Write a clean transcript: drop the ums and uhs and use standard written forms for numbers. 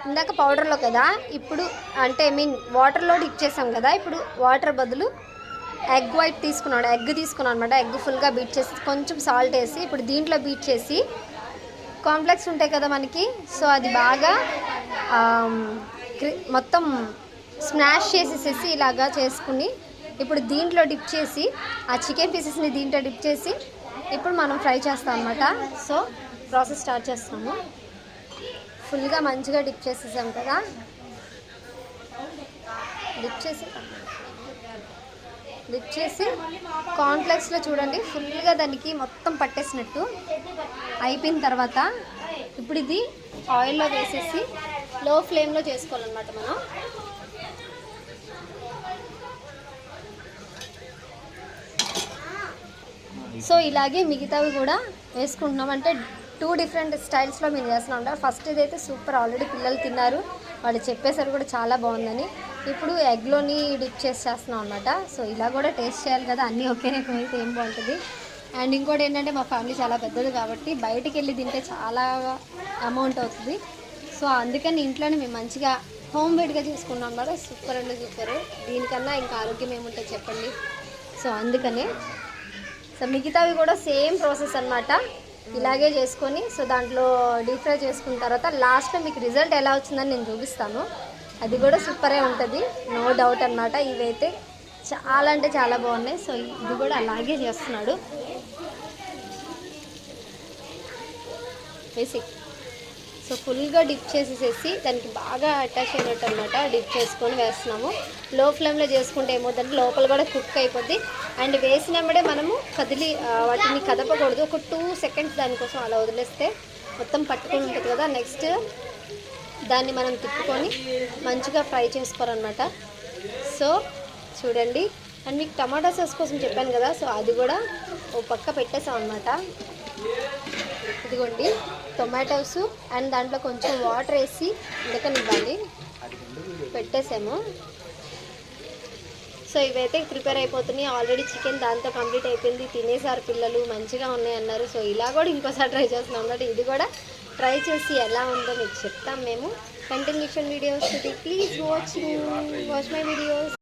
ఇందాక పౌడర్లో కదా, ఇప్పుడు అంటే వాటర్లో డిప్ చేసాం కదా, ఇప్పుడు వాటర్ బదులు ఎగ్ వైట్ తీసుకున్నాడు, ఎగ్ తీసుకున్నాను అనమాట. ఎగ్ ఫుల్గా బీట్ చేసి కొంచెం సాల్ట్ వేసి ఇప్పుడు దీంట్లో బీట్ చేసి కాంప్లెక్స్ ఉంటాయి కదా మనకి, సో అది బాగా మొత్తం స్మాష్ చేసేసేసి ఇలాగా చేసుకుని ఇప్పుడు దీంట్లో డిప్ చేసి ఆ చికెన్ పీసెస్ని దీంట్లో డిప్ చేసి ఇప్పుడు మనం ఫ్రై చేస్తాం అనమాట. సో ప్రాసెస్ స్టార్ట్ చేస్తాము. ఫుల్గా మంచిగా డిప్ చేసేసాం కదా, డిప్ చేసి కాన్ఫ్లెక్స్లో చూడండి ఫుల్గా దానికి మొత్తం పట్టేసినట్టు అయిపోయిన తర్వాత ఇప్పుడు ఇది ఆయిల్లో వేసేసి లో ఫ్లేమ్లో చేసుకోవాలన్నమాట మనం. సో ఇలాగే మిగతావి కూడా వేసుకుంటున్నాం. అంటే 2 డిఫరెంట్ స్టైల్స్లో మేము చేస్తున్నాం ఉంటాం. ఫస్ట్ ఇదైతే సూపర్, ఆల్రెడీ పిల్లలు తిన్నారు, వాళ్ళు చెప్పేసరికి కూడా చాలా బాగుందని. ఇప్పుడు ఎగ్లోని డిప్ చేస్తున్నాం అనమాట. సో ఇలా కూడా టేస్ట్ చేయాలి కదా, అన్నీ ఒకే రకం అయితే ఏం బాగుంటుంది. అండ్ ఇంకోటి ఏంటంటే మా ఫ్యామిలీ చాలా పెద్దది కాబట్టి బయటికి వెళ్ళి తింటే చాలా అమౌంట్ అవుతుంది. సో అందుకని ఇంట్లోనే మేము మంచిగా హోమ్ మేడ్గా చేసుకున్నాం కదా. సూపర్ అంటే సూపర్, దీనికన్నా ఇంకా ఆరోగ్యం ఏముంటుంది చెప్పండి. సో అందుకనే సో మిగతావి కూడా సేమ్ ప్రాసెస్ అనమాట, ఇలాగే చేసుకొని సో దాంట్లో డీప్ ఫ్రై చేసుకున్న తర్వాత లాస్ట్లో మీకు రిజల్ట్ ఎలా వచ్చిందని నేను చూపిస్తాను. అది కూడా సూపరే ఉంటుంది, నో డౌట్ అనమాట. ఇవైతే చాలా అంటే చాలా బాగున్నాయి. సో ఇది కూడా అలాగే చేస్తున్నాడు వేసి. సో ఫుల్గా డిప్ చేసేసేసి దానికి బాగా అటాచ్ అయినట్టు అనమాట డిప్ చేసుకొని వేస్తున్నాము. లో ఫ్లేమ్లో చేసుకుంటే ఏమవుతుందంటే లోపల కూడా కుక్ అయిపోద్ది. అండ్ వేసినప్పుడే మనము వాటిని కదపకూడదు, ఒక 2 సెకండ్స్ దానికోసం అలా వదిలేస్తే మొత్తం పట్టుకొని ఉంటుంది కదా. నెక్స్ట్ దాన్ని మనం తిప్పుకొని మంచిగా ఫ్రై చేసుకోవాలన్నమాట. సో చూడండి, అండ్ మీకు టమాటా సాస్ కోసం చెప్పాను కదా, సో అది కూడా ఓ పక్క పెట్టేసాం అనమాట. ఇదిగోండి టొమాటోస్ అండ్ దాంట్లో కొంచెం వాటర్ వేసి ఉడకనివ్వాలి, పెట్టేసాము. సో ఇవైతే ప్రిపేర్ అయిపోతున్నాయి. ఆల్రెడీ చికెన్ దాంతో కంప్లీట్ అయిపోయింది, తినేసారు పిల్లలు, మంచిగా ఉన్నాయి అన్నారు. సో ఇలా కూడా ఇంకోసారి ట్రై చేస్తున్నాం అన్నమాట. ఇది కూడా ట్రై చేసి ఎలా ఉందో మీకు చెప్తాం మేము. Continuation videos, please watch my videos.